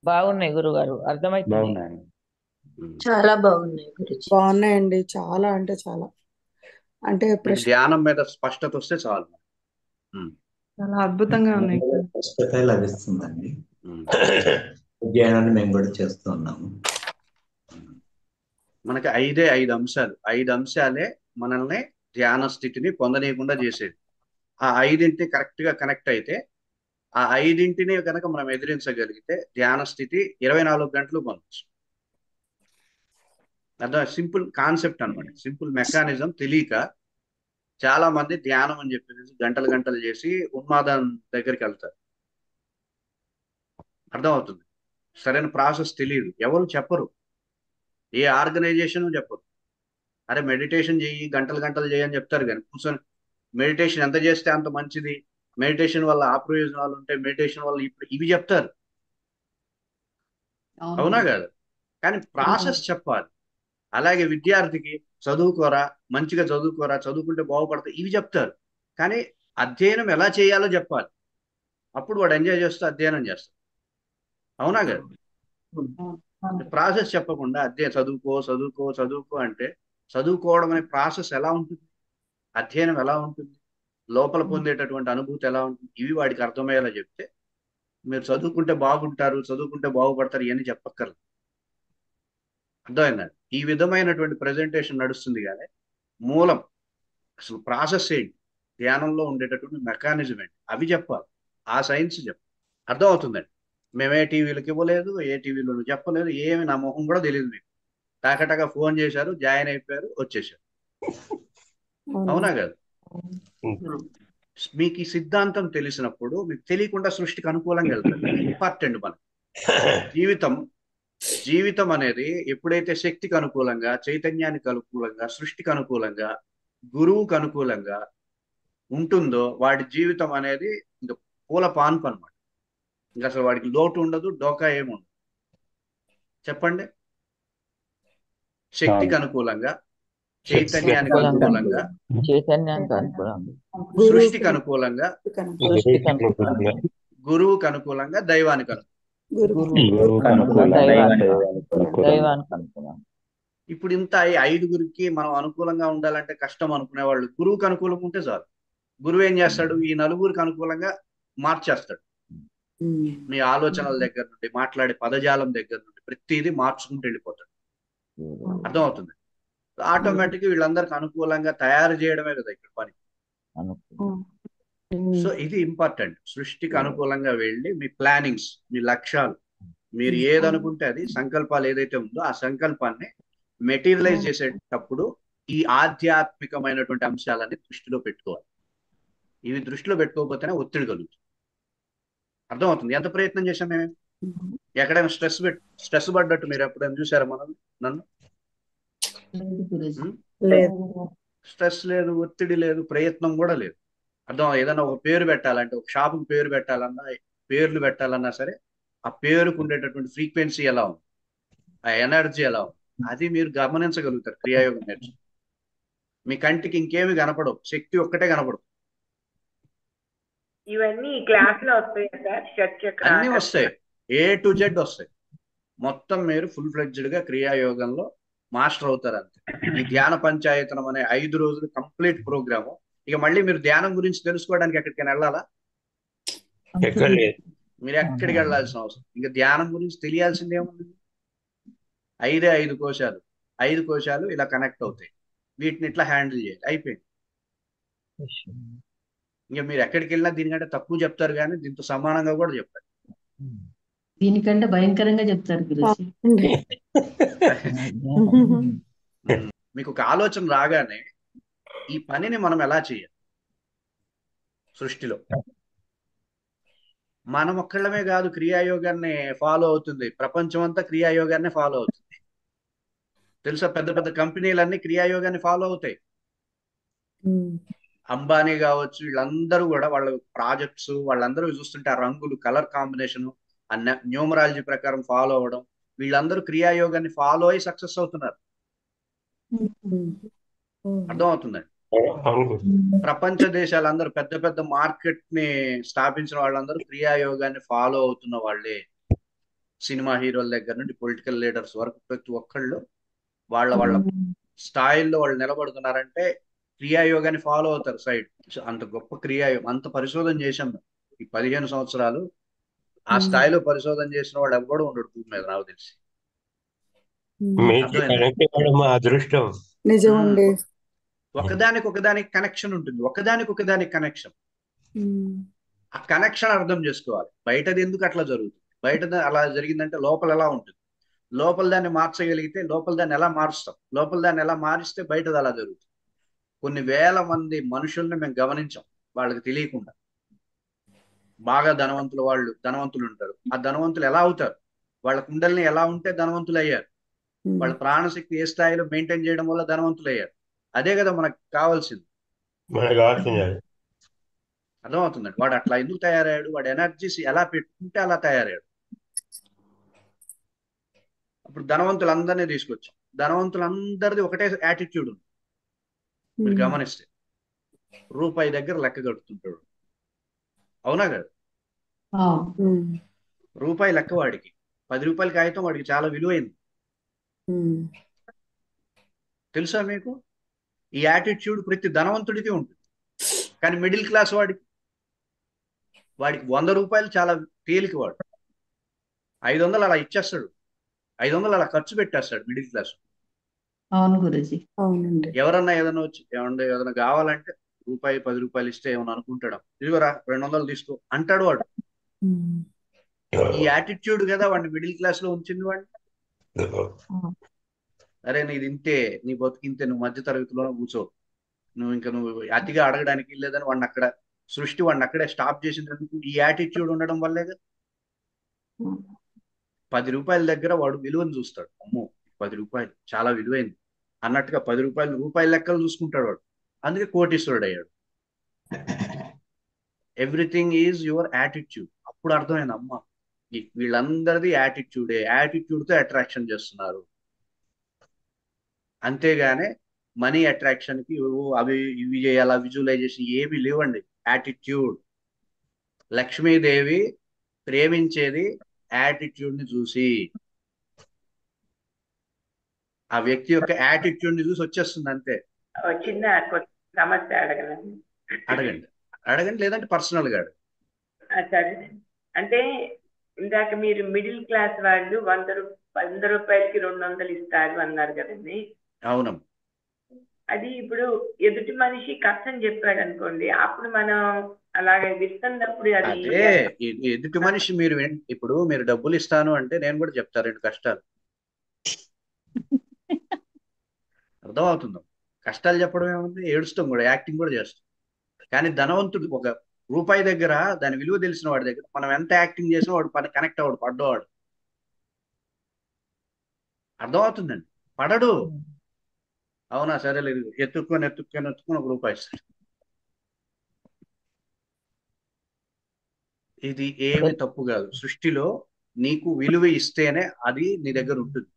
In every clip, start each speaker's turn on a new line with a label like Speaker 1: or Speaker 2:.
Speaker 1: బాగున్నాయి గురుగారు, అర్థమవుతున్నాయి.
Speaker 2: బాగున్నాయండి.
Speaker 3: చాలా బాగున్నాయి గురుజీ.
Speaker 4: బాగున్నాయండి, చాలా అంటే చాలా. అంటే
Speaker 5: మీకు ధ్యానం మీద స్పష్టత వస్తే చాలు.
Speaker 6: చాలా అద్భుతంగా ఉన్నాయి.
Speaker 2: స్పష్టత లభిస్తుందండి.
Speaker 5: ఉమ్.
Speaker 2: అధ్యయనాన్ని మేము కూడా చేస్తూ ఉన్నాము.
Speaker 5: మనకి ఐదు అంశాలు, 5 అంశాలే మనల్ని ధ్యాన స్థితిని పొందనీయకుండా చేసేది. ఆ 5 కరెక్ట్ గా కనెక్ట్ అయితే, ఆ 5 కనుక మనం ఎదిరించగలిగితే ధ్యాన స్థితి 24 గంటలు పొందొచ్చు. అర్థం, సింపుల్ కాన్సెప్ట్ అనమాట, సింపుల్ మెకానిజం తెలియక చాలా మంది ధ్యానం అని చెప్పేసి గంటలు గంటలు చేసి ఉన్మాదం దగ్గరికి వెళ్తారు. అర్థమవుతుంది. సరైన ప్రాసెస్ తెలియదు, ఎవరు చెప్పరు, ఏ ఆర్గనైజేషన్ చెప్పరు. అరే మెడిటేషన్ చెయ్యి, గంటలు గంటలు చేయి అని చెప్తారు, కానీ కూర్చొని మెడిటేషన్ ఎంత చేస్తే అంత మంచిది, మెడిటేషన్ వల్ల ఆ ప్రయోజనాలు ఉంటాయి, మెడిటేషన్ వల్ల ఇప్పుడు ఇవి చెప్తారు. అవునా కాదు? కానీ ప్రాసెస్ చెప్పాలి. అలాగే విద్యార్థికి చదువుకోరా, మంచిగా చదువుకోరా, చదువుకుంటే బాగుపడతా, ఇవి చెప్తారు. కానీ అధ్యయనం ఎలా చేయాలో చెప్పాలి. అప్పుడు వాడు ఎంజాయ్ చేస్తూ అధ్యయనం చేస్తాడు. అవునా కదా? ప్రాసెస్ చెప్పకుండా చదువుకో చదువుకో చదువుకో అంటే చదువుకోవడం అనే ప్రాసెస్ ఎలా ఉంటుంది, అధ్యయనం ఎలా ఉంటుంది, లోపల పొందేటటువంటి అనుభూతి ఎలా ఉంటుంది, ఇవి వాడికి అర్థమయ్యేలా చెప్తే మీరు చదువుకుంటే బాగుంటారు, చదువుకుంటే బాగుపడతారు ఇవన్నీ చెప్పక్కర్లేదు. అర్థమైందండి? ఈ విధమైనటువంటి ప్రజెంటేషన్ నడుస్తుంది. కానీ మూలం అసలు ప్రాసెస్ ఏంటి, ధ్యానంలో ఉండేటటువంటి మెకానిజం ఏంటి, అవి చెప్పాలి. ఆ సైన్స్ చెప్పాలి. అర్థమవుతుందండి? మేమే టీవీలకు ఇవ్వలేదు, ఏ టీవీలోనూ చెప్పలేదు, ఏమి నా మొహం కూడా తెలియదు. మీకు టాకటాగా ఫోన్ చేశారు, జాయిన్ అయిపోయారు, వచ్చేసారు. అవునా కదా? మీకు ఈ సిద్ధాంతం తెలిసినప్పుడు మీకు తెలియకుండా సృష్టికి అనుకూలంగా వెళ్తారు. ఇంపార్టెంట్. మన జీవితం అనేది ఎప్పుడైతే శక్తికి అనుకూలంగా, చైతన్యానికి అనుకూలంగా, సృష్టికి అనుకూలంగా, గురువుకు అనుకూలంగా ఉంటుందో వాడి జీవితం అనేది ఇంకా పూల పాన్పు అనమాట. ఇంకా అసలు వాడికి లోటు ఉండదు, డోకా ఏముండదు. చెప్పండి. శక్తికి అనుకూలంగా, చైతన్యానికి అనుకూలంగా,
Speaker 1: చైతన్యానికి అనుకూలంగా,
Speaker 5: సృష్టికి అనుకూలంగా, గురువుకి అనుకూలంగా, దైవానికి
Speaker 1: దైవానికి అనుకూలంగా.
Speaker 5: ఇప్పుడు ఇంత 5గురికి మనం అనుకూలంగా ఉండాలంటే కష్టం అనుకునే వాళ్ళు గురువుకి అనుకూలంగా ఉంటే చాలు. గురువు ఏం చేస్తాడు, ఈ 4గురికి అనుకూలంగా మార్చేస్తాడు. మీ ఆలోచనల దగ్గర నుండి, మాట్లాడే పదజాలం దగ్గర నుండి ప్రతిదీ మార్చుకుంటూ వెళ్ళిపోతాడు. అర్థమవుతుంది? ఆటోమేటిక్గా వీళ్ళందరికి అనుకూలంగా తయారు చేయడమే కదా ఇక్కడ పని. సో ఇది ఇంపార్టెంట్. సృష్టికి అనుకూలంగా వెళ్ళి మీ ప్లానింగ్స్, మీ లక్ష్యాలు, మీరు ఏదనుకుంటే అది, సంకల్పాలు ఏదైతే ఉందో ఆ సంకల్పాన్ని మెటీరియలైజ్ చేసేటప్పుడు ఈ ఆధ్యాత్మికమైనటువంటి అంశాలన్నీ దృష్టిలో పెట్టుకోవాలి. ఇవి దృష్టిలో పెట్టుకోకపోతేనే ఒత్తిడి కలుగుతుంది. అర్థమవుతుంది? ఎంత ప్రయత్నం చేశాం మేము, ఎక్కడైనా స్ట్రెస్ పడ్డట్టు మీరు ఎప్పుడైనా చూసారా నన్ను? స్ట్రెస్ లేదు, ఒత్తిడి లేదు, ప్రయత్నం కూడా లేదు. అర్థం? ఏదైనా ఒక పేరు పెట్టాలంటే, ఒక షాపుకి పేరు పెట్టాలన్నా, పేర్లు పెట్టాలన్నా సరే ఆ పేరుకు ఉండేటటువంటి ఫ్రీక్వెన్సీ ఎలా ఉంది, ఆ ఎనర్జీ ఎలా ఉంది, అది మీరు గమనించగలుగుతారు క్రియాయోగం నేర్చు. మీ కంటికి ఇంకేమి కనపడవు, శక్తి ఒక్కటే కనపడదు.
Speaker 3: ఇవన్నీ క్లాస్ లో వస్తాయి సార్?
Speaker 5: అన్ని వస్తాయి, A to Z వస్తాయి. మొత్తం మీరు ఫుల్ ఫ్లెడ్జ్డ్ గా క్రియాయోగంలో మాస్టర్ అవుతారు అంతే. ఈ ధ్యాన పంచాయతనం అనే 5 రోజులు కంప్లీట్ ప్రోగ్రాము. ఇక మళ్ళీ మీరు ధ్యానం గురించి తెలుసుకోవడానికి ఎక్కడికైనా వెళ్ళాలా? మీరు ఎక్కడికి వెళ్ళాల్సిన అవసరం. ఇంకా ధ్యానం గురించి తెలియాల్సింది ఏముంది? 5 కోశాలు, 5 కోశాలు ఇలా కనెక్ట్ అవుతాయి, వీటిని ఇట్లా హ్యాండిల్ చేయాలి, అయిపోయింది. ఇంకా మీరు ఎక్కడికి వెళ్ళినా దీనికంటే తక్కువ చెప్తారు, కానీ దీంతో సమానంగా కూడా చెప్తారు.
Speaker 7: దీనికంటే భయంకరంగా చెప్తారు గురుజీ.
Speaker 5: మీకు ఒక ఆలోచన రాగానే ఈ పనిని మనం ఎలా చేయాలి సృష్టిలో? మనం ఒక్కళ్ళమే కాదు క్రియాయోగాన్ని ఫాలో అవుతుంది, ప్రపంచం అంతా క్రియాయోగాన్ని ఫాలో అవుతుంది. తెలుసా? పెద్ద పెద్ద కంపెనీలన్నీ క్రియాయోగాన్ని ఫాలో అవుతాయి. అంబానీ కావచ్చు, వీళ్ళందరూ కూడా వాళ్ళ ప్రాజెక్ట్స్, వాళ్ళందరూ చూస్తుంటే ఆ రంగులు, కలర్ కాంబినేషన్, ఆ న్యూమరాలజీ ప్రకారం ఫాలో అవ్వడం, వీళ్ళందరూ క్రియాయోగాన్ని ఫాలో అయి సక్సెస్ అవుతున్నారు. అర్థమవుతుందండి? ప్రపంచ దేశాలందరూ, పెద్ద పెద్ద మార్కెట్ ని స్థాపించిన వాళ్ళందరూ క్రియాయోగాన్ని ఫాలో అవుతున్న వాళ్ళే. సినిమా హీరోల దగ్గర నుండి పొలిటికల్ లీడర్స్ వరకు ప్రతి ఒక్కళ్ళు వాళ్ళ వాళ్ళ స్థాయిల్లో వాళ్ళు నిలబడుతున్నారంటే క్రియాయోగాన్ని ఫాలో అవుతారు సైడ్. సో అంత గొప్ప క్రియాయోగం, అంత పరిశోధన చేశాం మేము ఈ 15 సంవత్సరాలు. ఆ స్థాయిలో పరిశోధన చేసిన వాడు ఎవ్వడు ఉండడు భూమి మీద నాకు తెలిసి.
Speaker 8: మీది
Speaker 5: అర్థమైందా?
Speaker 8: కనెక్ట్ అవ్వడం మా అదృష్టం.
Speaker 4: నిజమండి.
Speaker 5: ఒకదానికి ఒకదానికి కనెక్షన్ ఉంటుంది, ఒకదానికి ఒకదానికి కనెక్షన్. ఆ కనెక్షన్ అర్థం చేసుకోవాలి. బయటది ఎందుకు అట్లా జరుగుతుంది, బయట అలా జరిగిందంటే లోపల ఎలా ఉంటుంది, లోపల దాన్ని మార్చగలిగితే లోపల దాన్ని ఎలా మారుస్తాం, లోపల దాన్ని ఎలా మారిస్తే బయటది అలా జరుగుతుంది. కొన్ని వేల మంది మనుషుల్ని మేము గమనించాం, వాళ్ళకి తెలియకుండా. బాగా ధనవంతులు ఉంటారు. ఆ ధనవంతులు ఎలా అవుతారు, వాళ్ళ కుండల్ని ఎలా ఉంటే ధనవంతులు అయ్యారు. వాళ్ళ ప్రాణశక్తి ఏ స్థాయిలో మెయింటైన్ చేయడం వల్ల ధనవంతులు అయ్యారు. అదే కదా మనకు కావాల్సింది.
Speaker 8: మనకు కావాల్సింది అది.
Speaker 5: అర్థమవుతుందండి. వాడు అట్లా ఎందుకు తయారయ్యాడు, వాడు ఎనర్జీస్ ఎలా పెట్టుకుంటే అలా తయారయ్యాడు. అప్పుడు ధనవంతులందరినీ తీసుకొచ్చాం. ధనవంతులందరిది ఒకటే యాటిట్యూడ్ ఉంది. మీరు గమనిస్తే రూపాయి దగ్గర లెక్క కడుతుంటాడు, అవునా కదా? రూపాయి లెక్క వాడికి 10 రూపాయల కాగితం వాడికి చాలా విలువైంది. తెలుసా మీకు? ఈ యాటిట్యూడ్ ప్రతి ధనవంతుడికి ఉంటుంది. కానీ మిడిల్ క్లాస్ వాడికి 100 రూపాయలు చాలా తేలిక. వాడు 500 అలా ఇచ్చేస్తాడు, 500 అలా ఖర్చు పెట్టేస్తాడు మిడిల్ క్లాస్.
Speaker 7: అవును గురుజీ.
Speaker 4: అవునండి.
Speaker 5: ఎవరన్నా ఏదైనా వచ్చి ఏదైనా కావాలంటే రూపాయి 10 రూపాయలు ఇస్తే ఏమన్నా అనుకుంటాడు, ఇదిగోరా 200 తీసుకో అంటాడు వాడు. ఈ యాటిట్యూడ్ కదా వాడిని మిడిల్ క్లాస్ లో ఉంచింది. వాడిని అరే నీది ఇంతే, నీ బతుకింతే, నువ్వు మధ్య తరగతిలో కూర్చో, నువ్వు అతిగా అడగడానికి లేదని వాడిని అక్కడ సృష్టి వాడిని అక్కడే స్టాప్ చేసినందుకు ఈ యాటిట్యూడ్ ఉండడం వల్లే కదా. 10 రూపాయల దగ్గర వాడు విలువను చూస్తాడు. అమ్మో 10 రూపాయలు చాలా విలువైంది అన్నట్టుగా 10 రూపాయల లెక్కలు చూసుకుంటాడు వాడు. అందుకే కోటీశ్వరుడు అయ్యాడు. Everything is your attitude. అప్పుడు అర్థమైంది, అమ్మ వీళ్ళందరిది యాటిట్యూడే, యాటిట్యూడ్తో అట్రాక్షన్ చేస్తున్నారు. అంతేగానే మనీ అట్రాక్షన్ కి అవి ఇవి చేయాలా విజువలైజేషన్ ఏమి లేవండి. యాటిట్యూడ్. లక్ష్మీదేవి ప్రేమించేది యాటిట్యూడ్ ని చూసి, ఆ వ్యక్తి యొక్క యాటిట్యూడ్ ని చూసి వచ్చేస్తుంది అంతే.
Speaker 3: చిన్న సమస్య
Speaker 5: అడగండి లేదంటే పర్సనల్ గా
Speaker 3: సరే. అంటే ఇందాక మీరు మిడిల్ క్లాస్ వాళ్ళు 100 రూపాయలకి 200 ఇస్తారు అన్నారు కదండి.
Speaker 5: అవునమ్మా.
Speaker 3: అది ఇప్పుడు ఎదుటి మనిషి కష్టం చెప్పాడు అనుకోండి, అప్పుడు మనం అలాగే ఇస్తున్నప్పుడు అది
Speaker 5: అదే ఎదుటి మనిషి ఇప్పుడు మీరు డబ్బులు ఇస్తాను అంటే నేను కూడా చెప్తా 2 కష్టాలు. అర్థమవుతుందా? కష్టాలు చెప్పడం ఏముంది, ఏడుస్తాం కూడా, యాక్టింగ్ కూడా చేస్తాం. కానీ ధనవంతుడు ఒక రూపాయి దగ్గర దాని విలువ తెలిసిన వాడి దగ్గర మనం ఎంత యాక్టింగ్ చేసినా వాడు కనెక్ట్ అవ్వడు, పడ్డవాడు. అర్థమవుతుందండి? పడడు. అవునా సరే లేదు, ఎత్తుక్కొని 1 రూపాయి ఇస్తాడు. ఇది ఏమి తప్పు కాదు. సృష్టిలో నీకు విలువ ఇస్తేనే అది నీ దగ్గర ఉంటుంది.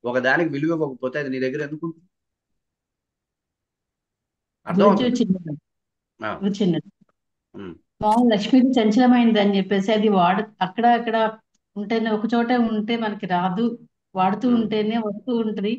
Speaker 5: ఒకదానికి విలువ ఇవ్వకపోతే అది నీ దగ్గర ఎందుకు ఉంటుంది?
Speaker 7: లక్ష్మీది చంచలమైంది అని చెప్పేసి అది అక్కడ ఉంటేనే, ఒక చోట ఉంటే మనకి రాదు, వాడుతూ ఉంటేనే వస్తూ ఉంటుంది.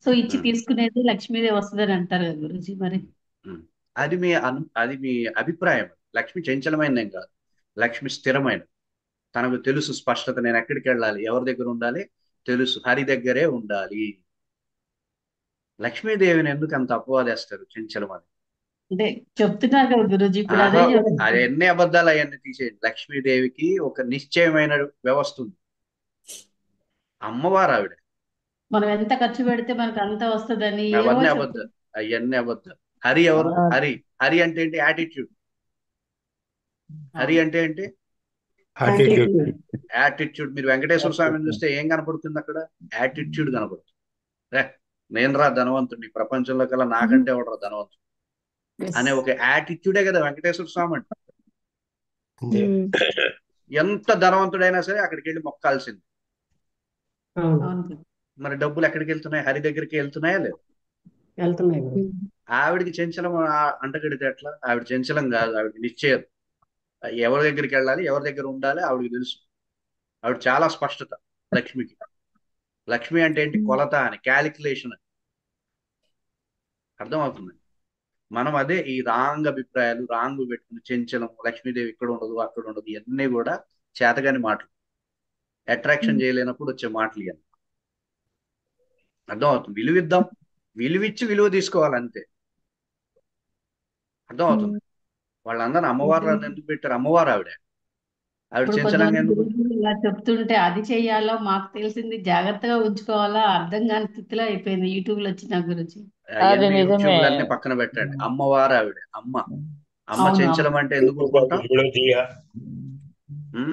Speaker 7: సో ఇచ్చి తీసుకునేది లక్ష్మీదే వస్తుంది అని అంటారు కదా గురుజీ. మరి
Speaker 5: అది మీ అభిప్రాయం. లక్ష్మి చంచలమైందేం కాదు, లక్ష్మి స్థిరమైన. తనకు తెలుసు స్పష్టత, నేను ఎక్కడికి వెళ్ళాలి, ఎవరి దగ్గర ఉండాలి తెలుసు, హరి దగ్గరే ఉండాలి. లక్ష్మీదేవిని ఎందుకు అంత అపవాదేస్తారు చంచలం అని?
Speaker 7: అంటే చెప్తున్నారు కదా గురుజీ. ఇప్పుడు
Speaker 5: అది ఎన్ని అబద్ధాలు అవన్నీ తీసేయండి. లక్ష్మీదేవికి ఒక నిశ్చయమైన వ్యవస్థ ఉంది. అమ్మవారు ఆవిడ.
Speaker 7: మనం ఎంత ఖర్చు పెడితే మనకు అంత వస్తుందని
Speaker 5: అవన్నీ అబద్ధాలు, అవన్నీ అబద్ధాలు. హరి ఎవరు? హరి అంటే ఏంటి? యాటిట్యూడ్. హరి అంటే ఏంటి? యాటిట్యూడ్. మీరు వెంకటేశ్వర స్వామిని చూస్తే ఏం కనపడుతుంది అక్కడ? యాటిట్యూడ్ కనపడుతుంది. నేను రా ధనవంతుడిని, ప్రపంచంలో కల్లా నాకంటే ఎవడరా ధనవంతుడు అనే ఒక యాటిట్యూడే కదా వెంకటేశ్వర స్వామి అంటే. ఎంత ధనవంతుడైనా సరే అక్కడికి వెళ్ళి మొక్కాల్సింది. మరి డబ్బులు ఎక్కడికి వెళ్తున్నాయి? హరి దగ్గరికి వెళ్తున్నాయా లేదు? ఆవిడికి చంచలం అంటగడితే ఎట్లా? ఆవిడ చంచలం కాదు, ఆవిడకి నిశ్చయం. ఎవరి దగ్గరికి వెళ్ళాలి, ఎవరి దగ్గర ఉండాలి ఆవిడకి తెలుసు. ఆవిడ చాలా స్పష్టత. లక్ష్మికి. లక్ష్మి అంటే ఏంటి? కొలత అని, క్యాలిక్యులేషన్ అని. అర్థమవుతుంది. మనం అదే ఈ రాంగ్ అభిప్రాయాలు, రాంగ్ పెట్టుకుని చెంచలం, లక్ష్మీదేవి ఇక్కడ ఉండదు అక్కడ ఉండదు, ఇవన్నీ కూడా చేతగాని మాటలు, అట్రాక్షన్ చేయలేనప్పుడు వచ్చే మాటలు ఇవన్నీ. అర్థమవుతుంది. విలువిద్దాం, విలువిచ్చి విలువ తీసుకోవాలి అంతే. అర్థమవుతుంది. వాళ్ళందరూ అమ్మవారు ఎందుకు పెట్టారు? అమ్మవారు ఆవిడ
Speaker 7: ఇప్పుడు
Speaker 5: చెంచలంగా
Speaker 7: కొంతమంది
Speaker 5: ఎందుకు?
Speaker 7: గురువులు ఇలా చెప్తుంటే అది చెయ్యాలో మాకు తెలిసింది జాగ్రత్తగా ఉంచుకోవాలా అర్థం కాని స్థితిలో అయిపోయింది యూట్యూబ్ లో వచ్చిన గురించి.
Speaker 1: అది నిజమే.
Speaker 5: యూట్యూబ్లన్నీ పక్కన పెట్టండి. అమ్మవారు ఆవిడ, అమ్మ. అమ్మ
Speaker 7: అవును,
Speaker 5: చెంచలం అంటే ఎందుకు ఊరుకుంటాం? ఉం?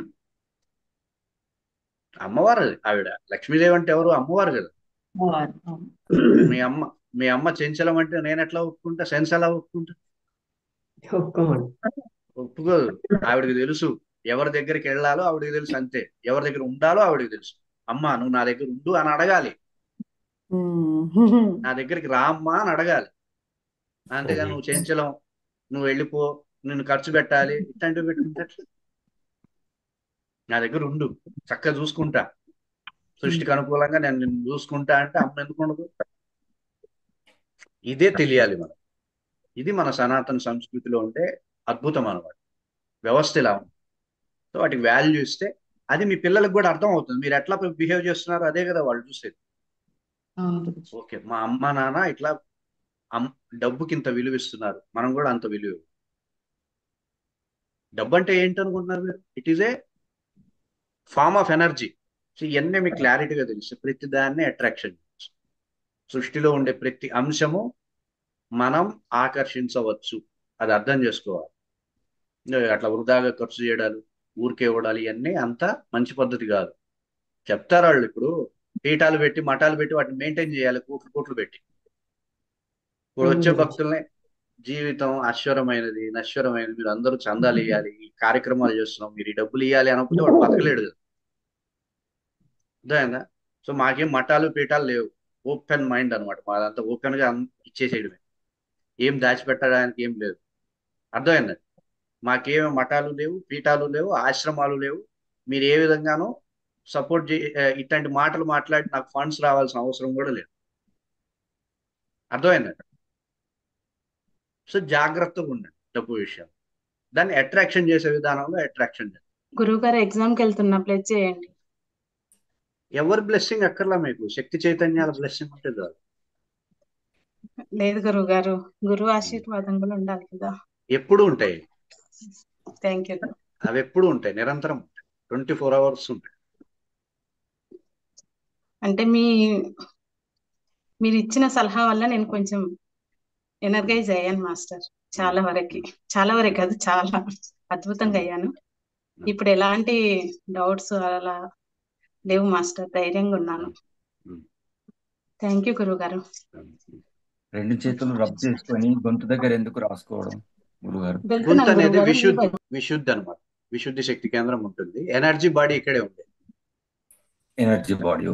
Speaker 5: అమ్మవారు ఆవిడ. లక్ష్మీదేవి అంటే ఎవరు? అమ్మవారు కదా.
Speaker 7: అమ్మవారు, అవును.
Speaker 5: మీ అమ్మ చెంచలం అంటే నేను ఎట్లా ఒప్పుకుంటా? సెన్స్ ఎలా ఒప్పుకుంటా? ఒప్పుకోదు. ఆవిడకి తెలుసు ఎవరి దగ్గరికి వెళ్ళాలో ఆవిడకి తెలుసు అంతే. ఎవరి దగ్గర ఉండాలో ఆవిడకి తెలుసు. అమ్మ నువ్వు నా దగ్గర ఉండు అని అడగాలి, నా దగ్గరికి రా అమ్మా అని అడగాలి. అంతేగా నువ్వు చెంచలం, నువ్వు వెళ్ళిపో, నిన్ను ఖర్చు పెట్టాలి, ఇట్లాంటివి పెట్టుకుంటే నా దగ్గర ఉండు, చక్కగా చూసుకుంటా, సృష్టికి అనుకూలంగా నేను నిన్ను చూసుకుంటా అంటే అమ్మ ఎందుకు ఉండదు? ఇదే తెలియాలి మనం. ఇది మన సనాతన సంస్కృతిలో ఉండే అద్భుతం అన్నమాట. వ్యవస్థ ఇలా ఉంది. సో వాటికి వాల్యూ ఇస్తే అది మీ పిల్లలకు కూడా అర్థం అవుతుంది. మీరు ఎట్లా బిహేవ్ చేస్తున్నారో అదే కదా వాళ్ళు చూసేది. ఓకే, మా అమ్మ నాన్న ఇట్లా డబ్బుకి ఇంత విలువ ఇస్తున్నారు, మనం కూడా అంత విలువ. డబ్బు అంటే ఏంటి అనుకుంటున్నారు మీరు? It is a form of energy. So ఇవన్నీ మీకు క్లారిటీగా తెలుసు. ప్రతి దాన్ని అట్రాక్షన్, సృష్టిలో ఉండే ప్రతి అంశము మనం ఆకర్షించవచ్చు. అది అర్థం చేసుకోవాలి. అట్లా వృధాగా ఖర్చు చేయడాలు, ఊరికే ఇవ్వడాలు, ఇవన్నీ అంత మంచి పద్ధతి కాదు. చెప్తారు వాళ్ళు. ఇప్పుడు పీఠాలు పెట్టి మఠాలు పెట్టి వాటిని మెయింటైన్ చేయాలి, కోట్లు కోట్లు పెట్టి. ఇప్పుడు వచ్చే భక్తుల్ని జీవితం అశ్వరమైనది, నశ్వరమైనది, మీరు అందరూ చందాలు ఇవ్వాలి, ఈ కార్యక్రమాలు చేస్తున్నాం, మీరు ఈ డబ్బులు ఇవ్వాలి అనకపోతే వాడు బతకలేడు కదా. అర్థమైందా? సో మాకేం మఠాలు పీఠాలు లేవు, ఓపెన్ మైండ్ అనమాట మాదంతా. ఓపెన్ గా ఇచ్చేసేయడమే, ఏం దాచిపెట్టడానికి ఏం లేదు. అర్థమైందండి? మాకేమి మఠాలు లేవు, పీఠాలు లేవు, ఆశ్రమాలు లేవు. మీరు ఏ విధంగానూ సపోర్ట్ ఇట్లాంటి మాటలు మాట్లాడి నాకు ఫండ్స్ రావాల్సిన అవసరం కూడా లేదు. అర్థమైందండి? సో జాగ్రత్తగా ఉండండి డబ్బు విషయం. దాన్ని అట్రాక్షన్ చేసే విధానంలో అట్రాక్షన్ చేయండి.
Speaker 9: గురువు గారు ఎగ్జామ్కి వెళ్తున్నా, ప్లెజ్ చేయండి.
Speaker 5: ఎవరి బ్లెస్సింగ్ అక్కర్లా మీకు, శక్తి చైతన్యాల బ్లెస్సింగ్ ఉంటుంది కాదు.
Speaker 9: లేదు గురువు గారు, గురువు ఆశీర్వాదం కూడా ఉండాలి కదా.
Speaker 5: ఎప్పుడు ఉంటాయి.
Speaker 9: Thank you.
Speaker 5: అవి ఎప్పుడు ఉంటాయి, నిరంతరం ఉంటాయి, 24 hours ఉంటాయి.
Speaker 9: అంటే మీరు ఇచ్చిన సలహా వల్ల నేను కొంచెం ఎనర్గైజ్ అయ్యాను మాస్టర్. చాలా వరకు కాదు, చాలా అద్భుతంగా అయ్యాను. ఇప్పుడు ఎలాంటి డౌట్స్ అలా లేవు మాస్టర్, ధైర్యంగా ఉన్నాను. థ్యాంక్ యూ గురువు గారు.
Speaker 10: 2 చేతులు రబ్ చేసుకొని గొంతు దగ్గర ఎందుకు రాసుకోవడం గురుగారు?
Speaker 5: గొంతు అనేది విశుద్ధి అనమాట. విశుద్ధి శక్తి కేంద్రం ఉంటుంది. ఎనర్జీ బాడీ ఇక్కడే ఉంది.
Speaker 10: Energy body.